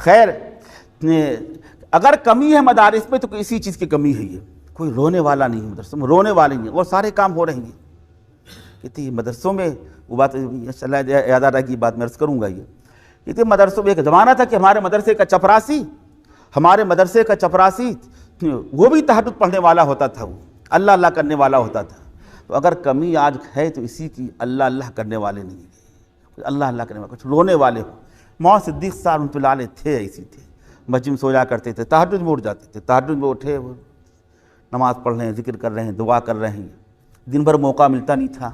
خیر اگر کمی ہے مدارس میں تو اسی چیز کی کمی ہے، یہ کوئی رونے والا نہیں ہے مدرسوں میں، رونے والے نہیں، اور سارے کام ہو رہے ہیں۔ کہتے ہیں مدرسوں میں وہ بات انشاءاللہ یاد آ رہا ہے کہ بات میں عرض کروں گا، یہ کہتے ہیں مدرسوں میں ایک زمانہ تھا کہ ہمارے مدرسے کا چپراسی وہ بھی تہجد پڑھنے والا ہوتا تھا، وہ اللہ اللہ کرنے والا ہوتا تھا۔ تو اگر کمی آج ہے تو اسی کی، اللہ اللہ کرنے والے نہیں ہیں، اللہ اللہ کرنے والے، کچھ رونے والے ہو۔ مولانا صدیق صاحب رحمۃ اللہ علیہ تھے، ایسی تھے، مسجد میں سو جا کرتے تھے، تہجد میں اٹھ جاتے تھے، تہجد میں اٹھے وہ نماز پڑھ رہے ہیں، ذکر کر رہے ہیں، دعا کر رہے ہیں، دن بھر موقع ملتا نہیں تھا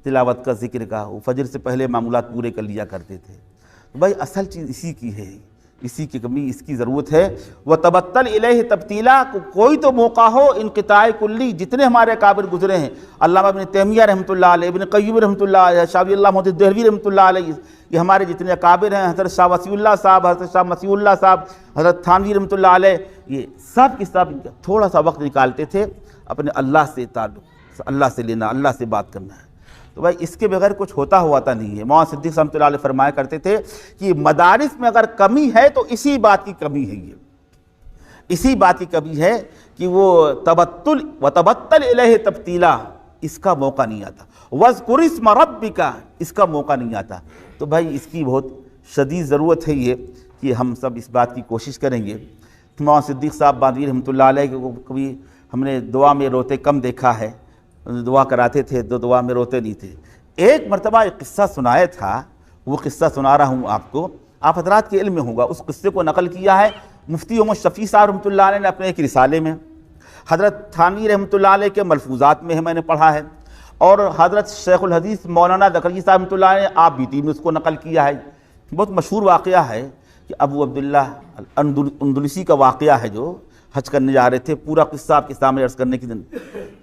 تلاوت کا، ذکر کا، وہ فجر سے پہلے معمولات پورے کر لیا کرتے تھے۔ تو بھائی اصل چیز اسی کی ہے، اسی کی کمی، اس کی ضرورت ہے۔ وَتَبَتَّلْ إِلَيْهِ تَبْتِيلًا، کوئی تو موقع ہو انقطاع کلی، جتنے ہمارے اکابر گزرے ہیں، علامہ ابن تیمیہ رحمۃ اللہ علیہ، ابن قیم رحمۃ اللہ علیہ، شاہ ولی اللہ محمد دہلوی رحمۃ اللہ علیہ، یہ ہمارے جتنے اکابر ہیں، حضرت شاہ وسیع اللہ صاحب، حضرت شاہ مسیح اللہ صاحب، حضرت تھانوی رحمۃ اللہ علیہ، یہ سب کے سب تھوڑا سا وقت نکالتے تھے اپنے اللہ سے تعلق، اللہ سے لینا، اللہ سے بات کرنا ہے۔ تو بھائی اس کے بغیر کچھ ہوتا نہیں ہے۔ مولانا صدیق رحمۃ اللہ علیہ فرمایا کرتے تھے کہ مدارس میں اگر کمی ہے تو اسی بات کی کمی ہے، یہ اسی بات کی کمی ہے کہ وہ وَتَبَتَّلْ إِلَيْهِ تَبْتِيلًا، اس کا موقع نہیں آتا، وَاذْكُرِ اسْمَ رَبِّكَ، اس کا موقع نہیں آتا۔ تو بھائی اس کی بہت شدید ضرورت ہے یہ کہ ہم سب اس بات کی کوشش کریں گے۔ مولانا صدیق صاحب باندھوی رحمۃ اللہ علیہ کو کبھی ہم نے دعا میں روتے کم دیکھا ہے، دعا کراتے تھے تو دعا میں روتے نہیں تھے۔ ایک مرتبہ ایک قصہ سنایا تھا، وہ قصہ سنا رہا ہوں آپ کو، آپ حضرات کے علم میں ہوگا۔ اس قصے کو نقل کیا ہے مفتی محمد شفیع صاحب رحمۃ اللہ علیہ نے اپنے ایک رسالے میں، حضرت تھانوی رحمۃ اللہ علیہ کے ملفوظات میں ہے، میں نے پڑھا ہے، اور حضرت شیخ الحدیث مولانا زکریا صاحب رحمۃ اللہ علیہ نے آپ بیتی میں اس کو نقل کیا ہے۔ بہت مشہور واقعہ ہے کہ ابو عبداللہ اندلسی کا واقعہ ہے، جو حج کرنے جا رہے تھے، پورا قصہ آپ کے سامنے عرض کرنے کی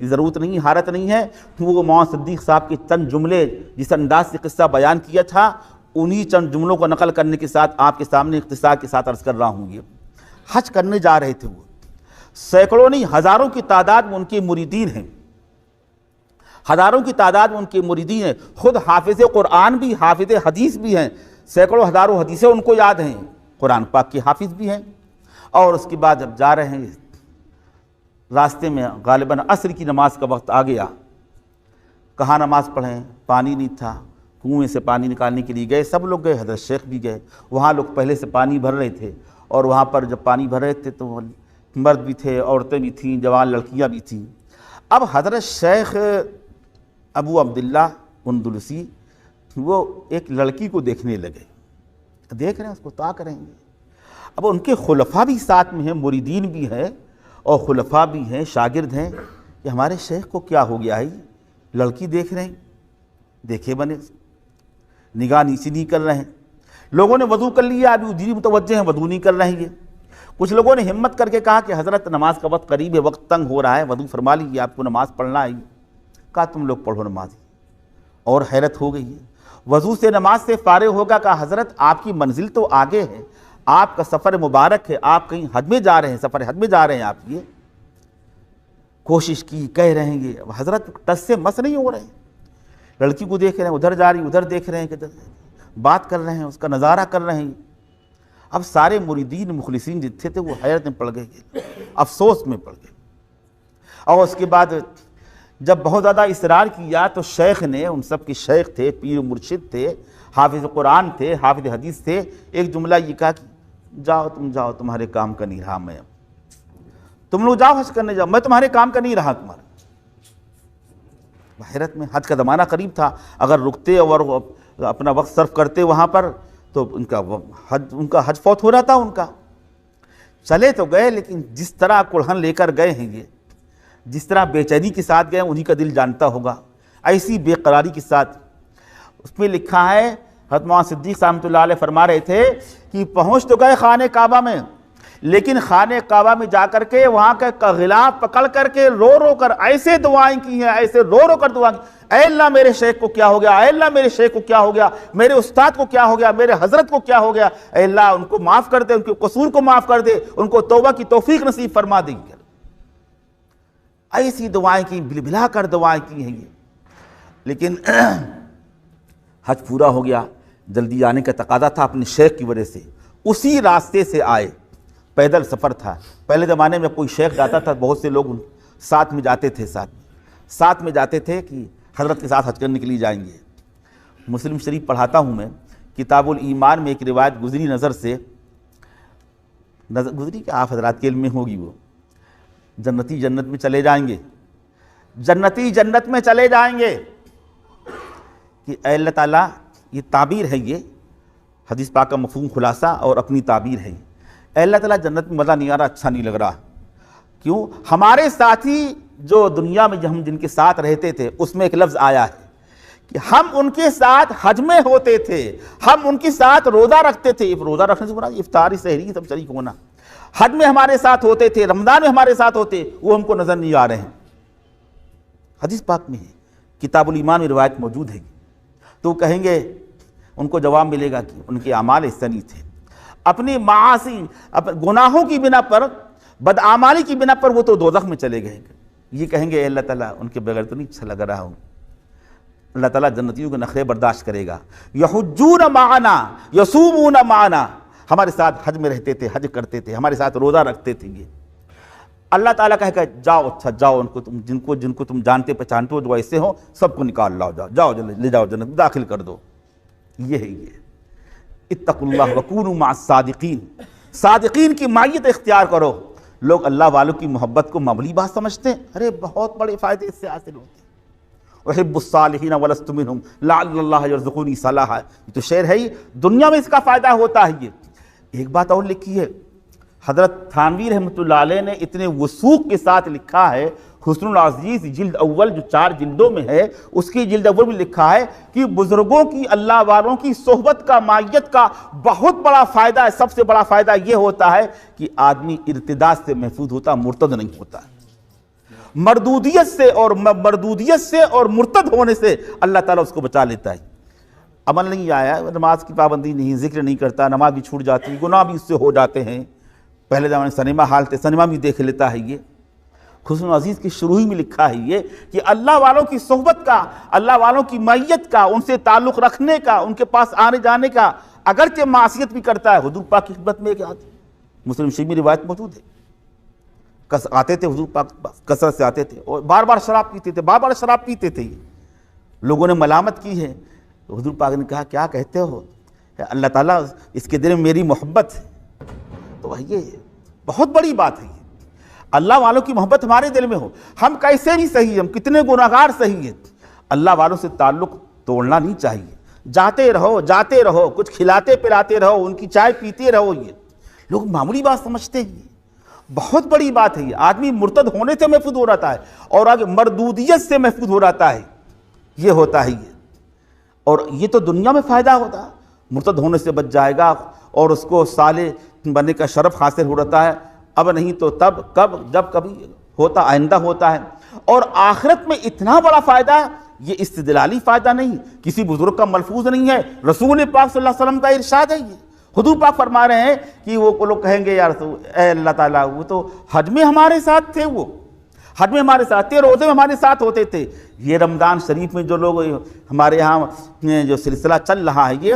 ضرورت نہیں، حاجت نہیں ہے۔ وہ مولانا صدیق صاحب کے چند جملے جس انداز سے قصہ بیان کیا تھا، انہی چند جملوں کو نقل کرنے کے ساتھ آپ کے سامنے اختصار کے ساتھ عرض کر رہا ہوں۔ یہ حج کرنے جا رہے تھے، وہ سینکڑوں نہیں ہزاروں کی تعداد میں ان کے مریدین ہیں، ہزاروں کی تعداد میں ان کے مریدین ہیں، خود حافظ قرآن بھی، حافظ حدیث بھی ہیں، سینکڑوں ہزاروں حدیثیں ان کو یاد ہیں، قرآن پاک کے حافظ بھی ہیں۔ اور اس کے بعد جب جا رہے ہیں، راستے میں غالباً عصر کی نماز کا وقت آ گیا، کہاں نماز پڑھیں، پانی نہیں تھا، کنویں سے پانی نکالنے کے لیے گئے، سب لوگ گئے، حضرت شیخ بھی گئے، وہاں لوگ پہلے سے پانی بھر رہے تھے، اور وہاں پر جب پانی بھر رہے تھے تو مرد بھی تھے، عورتیں بھی تھیں، جوان لڑکیاں بھی تھیں۔ اب حضرت شیخ ابو عبداللہ اندلسی وہ ایک لڑکی کو دیکھنے لگے، دیکھ رہے ہیں اس کو، طاق رہے ہیں۔ اب ان کے خلفاء بھی ساتھ میں ہیں، مریدین بھی ہیں اور خلفاء بھی ہیں، شاگرد ہیں، کہ ہمارے شیخ کو کیا ہو گیا ہے، لڑکی دیکھ رہے ہیں، دیکھے بنے، نگاہ نیچی نہیں کر رہے ہیں۔ لوگوں نے وضو کر لیا، ابھی ادھر متوجہ ہیں، وضو نہیں کر رہے ہیں۔ کچھ لوگوں نے ہمت کر کے کہا کہ حضرت نماز کا وقت قریب ہے، وقت تنگ ہو رہا ہے، وضو فرما لیجیے، آپ کو نماز پڑھنا ہے۔ کہا تم لوگ پڑھو نماز، اور حیرت ہو گئی ہے، وضو سے نماز سے فارغ ہوگا، کہا حضرت آپ کی منزل تو آگے ہے، آپ کا سفر مبارک ہے، آپ کہیں حج میں جا رہے ہیں، سفر حج میں جا رہے ہیں آپ، یہ کوشش کی، کہہ رہے ہیں یہ حضرت ٹس سے مس نہیں ہو رہے ہیں، لڑکی کو دیکھ رہے ہیں، ادھر جا رہی ادھر دیکھ رہے ہیں، کہ بات کر رہے ہیں، اس کا نظارہ کر رہے ہیں۔ اب سارے مریدین مخلصین جتنے تھے وہ حیرت میں پڑ گئے، افسوس میں پڑ گئے۔ اور اس کے بعد جب بہت زیادہ اصرار کیا تو شیخ نے، ان سب کے شیخ تھے، پیر مرشد تھے، حافظ قرآن تھے، حافظ حدیث تھے، ایک جملہ یہ کہا کہ جاؤ تم جاؤ، تمہارے کام کا نہیں رہا میں، تم لوگ جاؤ حج کرنے جاؤ، میں تمہارے کام کا نہیں رہا تمہارا۔ حیرت میں، حج کا زمانہ قریب تھا، اگر رکتے اور اپنا وقت صرف کرتے وہاں پر تو ان کا حج فوت ہو رہا تھا ان کا۔ چلے تو گئے، لیکن جس طرح کڑہن لے کر گئے ہیں یہ، جس طرح بے چینی کے ساتھ گئے، انہی کا دل جانتا ہوگا، ایسی بے قراری کے ساتھ۔ اس میں لکھا ہے، حضرت مولانا صدیق صاحب رحمۃ اللہ علیہ فرما رہے تھے کہ پہنچ تو گئے خانہ کعبہ میں، لیکن خانہ کعبہ میں جا کر کے وہاں کا غلاف پکڑ کر کے رو رو کر ایسے دعائیں کی ہیں، ایسے رو رو کر دعائیں کی، اے اللہ میرے شیخ کو کیا ہو گیا، اے اللہ میرے شیخ کو کیا ہو گیا، میرے استاد کو کیا ہو گیا، میرے حضرت کو کیا ہو گیا، اے اللہ ان کو معاف کر دے، ان کے قصور کو معاف کر دے، ان کو توبہ کی توفیق نصیب فرما دے۔ ایسی دعائیں کی، بل بلا کر دعائیں کی ہیں یہ۔ لیکن حج پورا ہو گیا، جلدی آنے کا تقاضا تھا اپنے شیخ کی وجہ سے، اسی راستے سے آئے، پیدل سفر تھا۔ پہلے زمانے میں کوئی شیخ جاتا تھا، بہت سے لوگ ساتھ میں جاتے تھے، ساتھ میں جاتے تھے کہ حضرت کے ساتھ حج کرنے کے لیے جائیں گے۔ مسلم شریف پڑھاتا ہوں میں، کتاب الایمان میں ایک روایت گزری نظر سے، گزری کہ آپ حضرات کے علم میں ہوگی، وہ جنتی جنت میں چلے جائیں گے، جنتی جنت میں چلے جائیں گے، کہ اے اللہ تعالیٰ، یہ تعبیر ہے، یہ حدیث پاک کا مفہوم خلاصہ اور اپنی تعبیر ہے، اے اللہ تعالیٰ جنت میں مزہ نہیں آ رہا، اچھا نہیں لگ رہا، کیوں؟ ہمارے ساتھی جو دنیا میں ہم جن کے ساتھ رہتے تھے، اس میں ایک لفظ آیا ہے کہ ہم ان کے ساتھ حج میں ہوتے تھے، ہم ان کے ساتھ روزہ رکھتے تھے، روزہ رکھنے سے مراد افطاری سحری سب شریک ہونا، حج میں ہمارے ساتھ ہوتے تھے، رمضان میں ہمارے ساتھ ہوتے، وہ ہم کو نظر نہیں آ رہے ہیں۔ حدیث پاک میں ہے، کتاب الایمان میں روایت موجود ہے۔ تو کہیں گے، ان کو جواب ملے گا کہ ان کے اعمال ایسے نہیں تھے، اپنی معاصی، گناہوں کی بنا پر، بدعمالی کی بنا پر وہ تو دوزخ میں چلے گئے۔ یہ کہیں گے اے اللہ تعالیٰ ان کے بغیر تو نہیں اچھا لگ رہا ہوں۔ اللہ تعالیٰ جنتیوں کے نخرے برداشت کرے گا۔ یحجون معنا یصومون معنا، ہمارے ساتھ حج میں رہتے تھے، حج کرتے تھے، ہمارے ساتھ روزہ رکھتے تھے۔ یہ اللہ تعالیٰ کہے گا جاؤ، اچھا جاؤ، ان کو تم جن کو تم جانتے پہچانتے ہو جو ایسے ہو سب کو نکال لاؤ، جاؤ لے جاؤ جنت داخل کر دو۔ یہ ہے یہ اتقوا اللہ وکونوا مع الصادقین، صادقین کی معیت اختیار کرو۔ لوگ اللہ والوں کی محبت کو معمولی بات سمجھتے ہیں، ارے بہت بڑے فائدے اس سے حاصل ہوتے ہیں۔ احب الصالحین ولست منہم لعل اللہ یرزقنی صلاحا، یہ تو شعر ہے ہی، دنیا میں اس کا فائدہ ہوتا ہے۔ یہ ایک بات اور لکھی ہے، حضرت تھانوی رحمۃ اللہ علیہ نے اتنے وثوق کے ساتھ لکھا ہے، حسن العزیز جلد اول جو 4 جلدوں میں ہے، اس کی جلد اول میں لکھا ہے کہ بزرگوں کی، اللہ والوں کی صحبت کا، معیت کا بہت بڑا فائدہ ہے۔ سب سے بڑا فائدہ یہ ہوتا ہے کہ آدمی ارتداد سے محفوظ ہوتا، مرتد نہیں ہوتا۔ مردودیت سے اور مرتد ہونے سے اللہ تعالیٰ اس کو بچا لیتا ہے۔ عمل نہیں آیا، نماز کی پابندی نہیں، ذکر نہیں کرتا، نماز بھی چھوٹ جاتی، گناہ بھی اس سے ہو جاتے ہیں۔ پہلے زمانے سنیما ہال تھے، سنیما بھی دیکھ لیتا ہے۔ یہ حسن عزیز کی شروع ہی میں لکھا ہے یہ کہ اللہ والوں کی صحبت کا، اللہ والوں کی معیت کا، ان سے تعلق رکھنے کا، ان کے پاس آنے جانے کا، اگرچہ معصیت بھی کرتا ہے۔ حضور پاک کی خدمت میں ایک مسلم شریف میں روایت موجود ہے، آتے تھے حضور پاک کثرت سے آتے تھے اور بار بار شراب پیتے تھے۔ یہ لوگوں نے ملامت کی ہے، حضور پاک نے کہا کیا کہتے ہو، اللہ تعالیٰ اس کے دل میں میری محبت ہے۔ تو یہ بہت بڑی بات ہے، اللہ والوں کی محبت ہمارے دل میں ہو، ہم کیسے بھی صحیح، ہم کتنے گناہگار صحیح ہیں، اللہ والوں سے تعلق توڑنا نہیں چاہیے۔ جاتے رہو، کچھ کھلاتے پلاتے رہو، ان کی چائے پیتے رہو۔ یہ لوگ معمولی بات سمجھتے ہیں، بہت بڑی بات ہے۔ یہ آدمی مرتد ہونے سے محفوظ ہو رہتا ہے اور آگے مردودیت سے محفوظ ہو رہتا ہے۔ یہ ہوتا ہے یہ، اور یہ تو دنیا میں فائدہ ہوتا ہے، مرتد ہونے سے بچ جائے گا اور اس کو صالح بننے کا شرف حاصل ہو رہتا ہے، اب نہیں تو تب، جب کبھی ہوتا، آئندہ ہوتا ہے۔ اور آخرت میں اتنا بڑا فائدہ، یہ استدلالی فائدہ نہیں، کسی بزرگ کا ملفوظ نہیں ہے، رسول پاک صلی اللہ علیہ وسلم کا ارشاد ہے۔ یہ حضور پاک فرما رہے ہیں کہ وہ لوگ کہیں گے یا رسول اے اللہ تعالیٰ، وہ تو حج میں ہمارے ساتھ تھے، وہ حج میں ہمارے ساتھ تھے، روزے میں ہمارے ساتھ ہوتے تھے۔ یہ رمضان شریف میں جو لوگ ہمارے یہاں جو سلسلہ چل رہا ہے،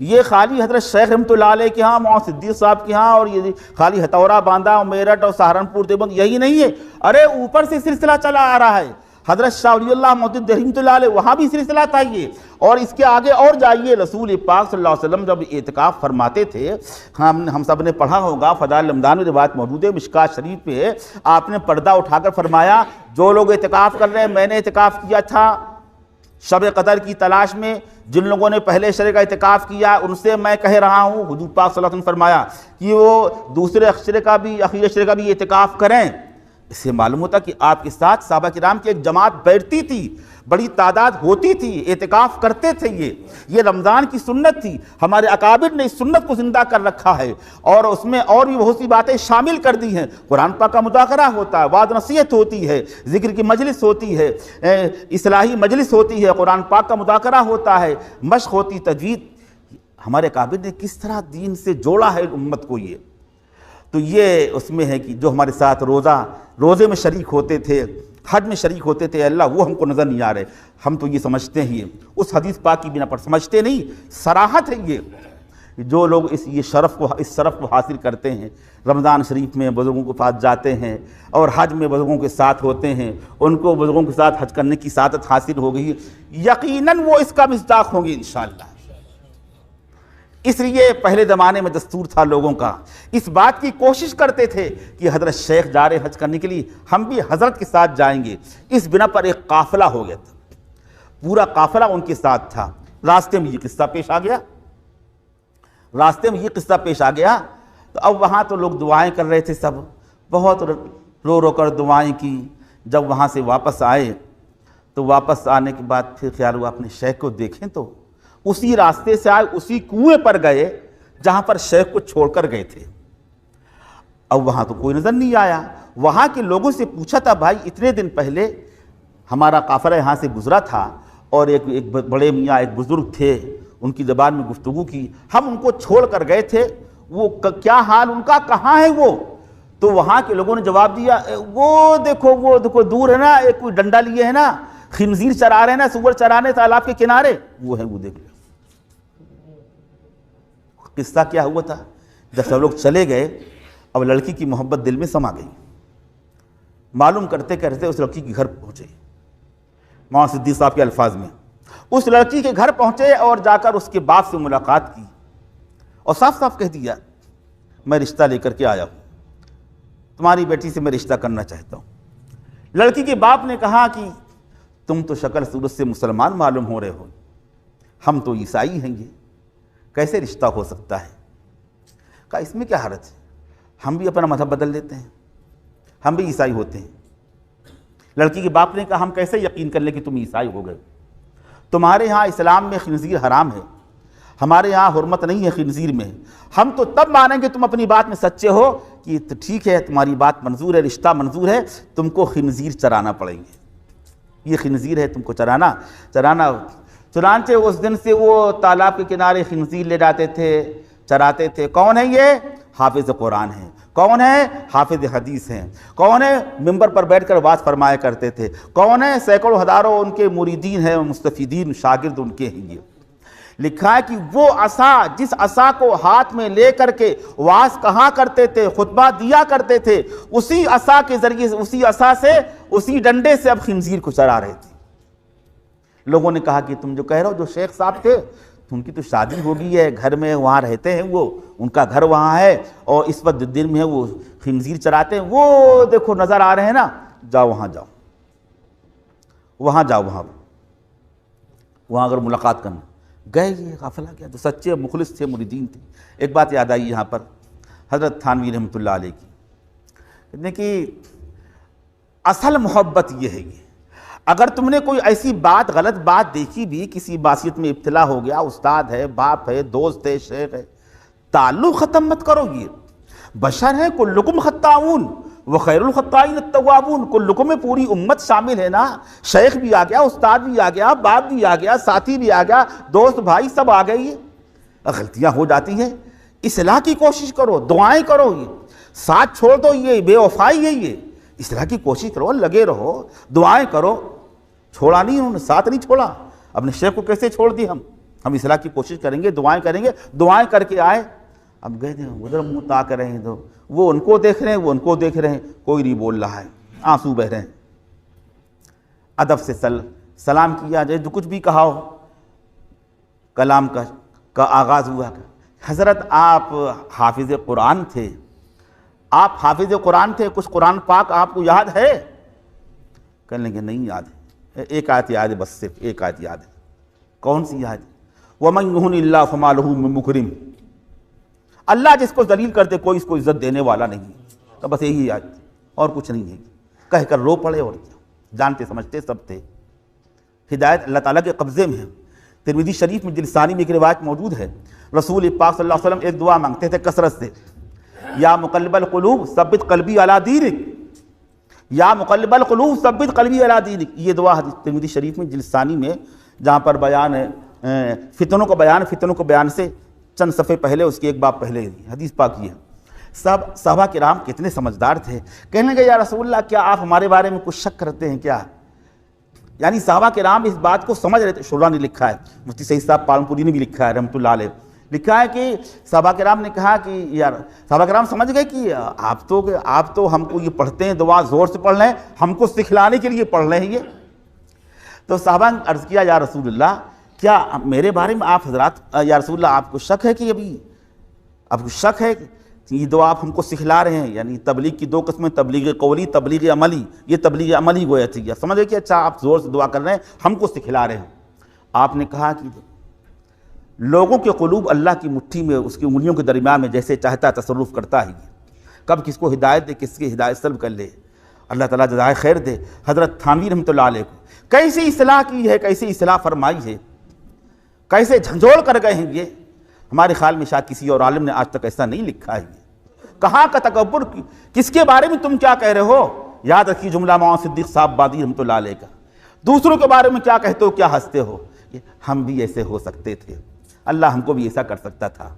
یہ خالی حضرت شیخ رحمۃ اللہ علیہ کے ہاں، مولانا صدیق صاحب کے ہاں، اور یہ خالی ہتھورا باندھا اور میرٹھ اور سہارنپور دیوبند یہی نہیں ہے، ارے اوپر سے سلسلہ چلا آ رہا ہے۔ حضرت شاہ ولی اللہ محدث رحمۃ اللہ علیہ وہاں بھی سلسلہ تھا یہ، اور اس کے آگے اور جائیے، رسول پاک صلی اللہ علیہ وسلم جب اعتکاف فرماتے تھے، ہم سب نے پڑھا ہوگا، فضائل رمضان میں روایت موجود ہے مشکات شریف پہ، آپ نے پردہ اٹھا کر فرمایا جو لوگ اعتکاف کر رہے ہیں، میں نے اعتکاف کیا تھا شب قدر کی تلاش میں، جن لوگوں نے پہلے اشرے کا اعتکاف کیا ان سے میں کہہ رہا ہوں، حضور پاک صلی اللہ علیہ وسلم فرمایا کہ وہ دوسرے اشرے کا بھی، اخیر اشرے کا بھی اعتکاف کریں۔ اس سے معلوم ہوتا کہ آپ کے ساتھ صحابہ کرام کی ایک جماعت بیٹھتی تھی، بڑی تعداد ہوتی تھی، اعتکاف کرتے تھے۔ یہ رمضان کی سنت تھی، ہمارے اکابر نے اس سنت کو زندہ کر رکھا ہے، اور اس میں اور بھی بہت سی باتیں شامل کر دی ہیں۔ قرآن پاک کا مذاکرہ ہوتا ہے، وعظ نصیحت ہوتی ہے، ذکر کی مجلس ہوتی ہے، اصلاحی مجلس ہوتی ہے، قرآن پاک کا مذاکرہ ہوتا ہے، مشق ہوتی، تجوید۔ ہمارے اکابر نے کس طرح دین سے جوڑا ہے امت کو، یہ تو یہ اس میں ہے کہ جو ہمارے ساتھ روزے میں شریک ہوتے تھے، حج میں شریک ہوتے تھے، اللہ وہ ہم کو نظر نہیں آ رہے، ہم تو یہ سمجھتے ہیں، اس حدیث پاک کی بنا پر سمجھتے نہیں، صراحت ہے یہ جو لوگ یہ شرف کو حاصل کرتے ہیں، رمضان شریف میں بزرگوں کے پاس جاتے ہیں اور حج میں بزرگوں کے ساتھ ہوتے ہیں، ان کو بزرگوں کے ساتھ حج کرنے کی سعادت حاصل ہو گئی، یقیناً وہ اس کا مصداق ہوں گے انشاءاللہ۔ اس لیے پہلے زمانے میں دستور تھا لوگوں کا، اس بات کی کوشش کرتے تھے کہ حضرت شیخ جا رہے حج کرنے کے لیے، ہم بھی حضرت کے ساتھ جائیں گے۔ اس بنا پر ایک قافلہ ہو گیا تھا، پورا قافلہ ان کے ساتھ تھا۔ راستے میں یہ قصہ پیش آ گیا تو اب وہاں تو لوگ دعائیں کر رہے تھے، سب بہت رو رو کر دعائیں کی۔ جب وہاں سے واپس آئے تو واپس آنے کے بعد پھر خیال ہوا اپنے شیخ کو دیکھیں تو اسی راستے سے آئے، اسی کنویں پر گئے جہاں پر شیخ کو چھوڑ کر گئے تھے۔ اب وہاں تو کوئی نظر نہیں آیا۔ وہاں کے لوگوں سے پوچھا تھا، بھائی اتنے دن پہلے ہمارا قافلہ یہاں سے گزرا تھا اور ایک بڑے میاں ایک بزرگ تھے، ان کی زبان میں گفتگو کی، ہم ان کو چھوڑ کر گئے تھے، وہ کیا حال ان کا، کہاں ہے وہ؟ تو وہاں کے لوگوں نے جواب دیا، وہ دیکھو دور ہے نا، ایک کوئی ڈنڈا لیے ہے نا، خنزیر چرا رہے ہیں نا، سور چرا رہے ہیں تالاب کے کنارے، وہ ہیں، وہ دیکھ لو۔ قصہ کیا ہوا تھا؟ جب سب لوگ چلے گئے، اب لڑکی کی محبت دل میں سما گئی۔ معلوم کرتے کرتے اس لڑکی کے گھر پہنچے، مولانا صدیق صاحب کے الفاظ میں اس لڑکی کے گھر پہنچے اور جا کر اس کے باپ سے ملاقات کی اور صاف صاف کہہ دیا، میں رشتہ لے کر کے آیا ہوں، تمہاری بیٹی سے میں رشتہ کرنا چاہتا ہوں۔ لڑکی کے باپ نے کہا کہ تم تو شکل صورت سے مسلمان معلوم ہو رہے ہو، ہم تو عیسائی ہیں، یہ کیسے رشتہ ہو سکتا ہے؟ کہا اس میں کیا حرج ہے، ہم بھی اپنا مذہب بدل لیتے ہیں، ہم بھی عیسائی ہوتے ہیں۔ لڑکی کے باپ نے کہا ہم کیسے یقین کر لیں کہ تم عیسائی ہو گئے؟ تمہارے ہاں اسلام میں خنزیر حرام ہے، ہمارے یہاں حرمت نہیں ہے خنزیر میں، ہم تو تب مانیں گے تم اپنی بات میں سچے ہو کہ ٹھیک ہے تمہاری بات منظور ہے، رشتہ منظور ہے، تم کو خنزیر چرانا پڑیں گے، یہ خنزیر ہے تم کو چرانا۔ چنانچہ اس دن سے وہ تالاب کے کنارے خنزیر لے جاتے تھے، چراتے تھے۔ کون ہے یہ؟ حافظ قرآن ہیں۔ کون ہے؟ حافظ حدیث ہیں۔ کون ہے؟ منبر پر بیٹھ کر بات فرمایا کرتے تھے۔ کون ہے؟ سینکڑوں ہزاروں ان کے مریدین ہیں، مستفیدین شاگرد ان کے ہیں۔ یہ لکھا ہے کہ وہ عصا، جس عصا کو ہاتھ میں لے کر کے وعظ کہا کرتے تھے، خطبہ دیا کرتے تھے، اسی عصا کے ذریعے سے، اسی عصا سے، اسی ڈنڈے سے اب خنزیر کو چرا رہے تھے۔ لوگوں نے کہا کہ تم جو کہہ رہے ہو، جو شیخ صاحب تھے ان کی تو شادی ہو گئی ہے، گھر میں وہاں رہتے ہیں، وہ ان کا گھر وہاں ہے اور اس وقت دن میں ہے وہ خنزیر چراتے ہیں، وہ دیکھو نظر آ رہے ہیں نا، جاؤ وہاں جاؤ، وہاں اگر ملاقات کرنا۔ گئے، یہ قافلہ کیا جو سچے مخلص تھے، مریدین تھے۔ ایک بات یاد آئی یہاں پر حضرت تھانوی رحمۃ اللہ علیہ کی، کہتے ہیں کہ اصل محبت یہ ہے، یہ اگر تم نے کوئی ایسی بات، غلط بات دیکھی بھی، کسی معصیت میں ابتلا ہو گیا، استاد ہے، باپ ہے، دوست ہے، شیخ ہے، تعلق ختم مت کرو۔ یہ بشر ہے، کلکم خطاؤون وخیر الخطائین التوابون، کلکم میں پوری امت شامل ہے نا، شیخ بھی آ گیا، استاد بھی آ گیا، باپ بھی آ گیا، ساتھی بھی آ گیا، دوست بھائی سب آ گئے۔ یہ غلطیاں ہو جاتی ہیں، اصلاح کی کوشش کرو، دعائیں کرو، یہ ساتھ چھوڑ دو، یہ بے وفائی ہے، یہ اصلاح کی کوشش کرو، لگے رہو، دعائیں کرو۔ چھوڑا نہیں، انہوں نے ساتھ نہیں چھوڑا، اپنے شیخ کو کیسے چھوڑ دی؟ ہم اصلاح کی کوشش کریں گے، دعائیں کریں گے۔ دعائیں کر کے آئے، اب گئے تھے ادھر منہ تا کر رہے ہیں، تو وہ ان کو دیکھ رہے ہیں، وہ ان کو دیکھ رہے ہیں، کوئی نہیں بول رہا ہے، آنسو بہ رہے ہیں۔ ادب سے سلام کیا، جو کچھ بھی کہا ہو، کلام کا آغاز ہوا۔ حضرت آپ حافظ قرآن تھے، آپ حافظ قرآن تھے، کچھ قرآن پاک آپ کو یاد ہے؟ کہنے لگے نہیں یاد ہے، ایک آیت یاد ہے، بس صرف ایک آیت یاد ہے۔ کون سی یاد ہے؟ وَمَنْ يُهِنِ اللَّهُ فَمَا لَهُ مِن مُكْرِمٍ، اللہ جس کو ذلیل کرتے کوئی اس کو عزت دینے والا نہیں۔ تو بس یہی یاد، اور کچھ نہیں ہے، کہہ کر رو پڑے، اور جانتے سمجھتے سب تھے۔ ہدایت اللہ تعالیٰ کے قبضے میں ہے۔ ترمذی شریف میں جلد ثانی میں ایک روایت موجود ہے، رسول پاک صلی اللہ علیہ وسلم ایک دعا مانگتے تھے کثرت سے، یا مقلب القلوب ثبت قلبی علی دینک، یا مقلب القلوب ثبت قلبی علی دینک۔ یہ دعا ترمذی شریف میں جلد ثانی میں، جہاں پر بیان ہے فتنوں کو بیان سے چند صفحے پہلے، اس کے ایک باب پہلے حدیث پاک کی ہے۔ سب صحابہ کرام کتنے سمجھدار تھے، کہنے لگے یا رسول اللہ کیا آپ ہمارے بارے میں کچھ شک کرتے ہیں کیا؟ یعنی صحابہ کرام اس بات کو سمجھ رہے تھے۔ شعرا نے لکھا ہے، مفتی سعید صاحب پالنپوری نے بھی لکھا ہے رحمۃ اللہ علیہ، لکھا ہے کہ صحابہ کرام نے کہا کہ یار صحابہ کرام سمجھ گئے کہ آپ تو ہم کو یہ پڑھتے ہیں دعا زور سے پڑھ رہے ہیں، ہم کو سکھلانے کے لیے پڑھ رہے ہیں یہ. تو صحابہ نے عرض کیا یا رسول اللہ کیا میرے بارے میں آپ حضرات یا رسول اللہ آپ کو شک ہے کہ ابھی آپ کو شک ہے کہ یہ دعا آپ ہم کو سکھلا رہے ہیں؟ یعنی تبلیغ کی دو قسمیں، تبلیغ قولی، تبلیغ عملی. یہ تبلیغ عملی گویا تھی، یا سمجھے کہ اچھا آپ زور سے دعا کر رہے ہیں ہم کو سکھلا رہے ہیں. آپ نے کہا کہ لوگوں کے قلوب اللہ کی مٹھی میں، اس کی انگلیوں کے درمیان میں جیسے چاہتا ہے تصرف کرتا ہے. کب کس کو ہدایت دے، کس کی ہدایت سلب کر لے. اللہ تعالیٰ جزائے خیر دے حضرت تھانوی رحمۃ اللہ علیہ کو. کیسی اصلاح کی ہے، کیسی اصلاح فرمائی ہے، کیسے جھنجھوڑ کر گئے ہیں یہ. ہمارے خیال میں شاید کسی اور عالم نے آج تک ایسا نہیں لکھا ہے. یہ کہاں کا تکبر، کس کے بارے میں تم کیا کہہ رہے ہو. یاد رکھیے جملہ مولانا صدیق صاحب بادی رحمۃ اللہ علیہ کا، دوسروں کے بارے میں کیا کہتے ہو، کیا ہنستے ہو. ہم بھی ایسے ہو سکتے تھے، اللہ ہم کو بھی ایسا کر سکتا تھا.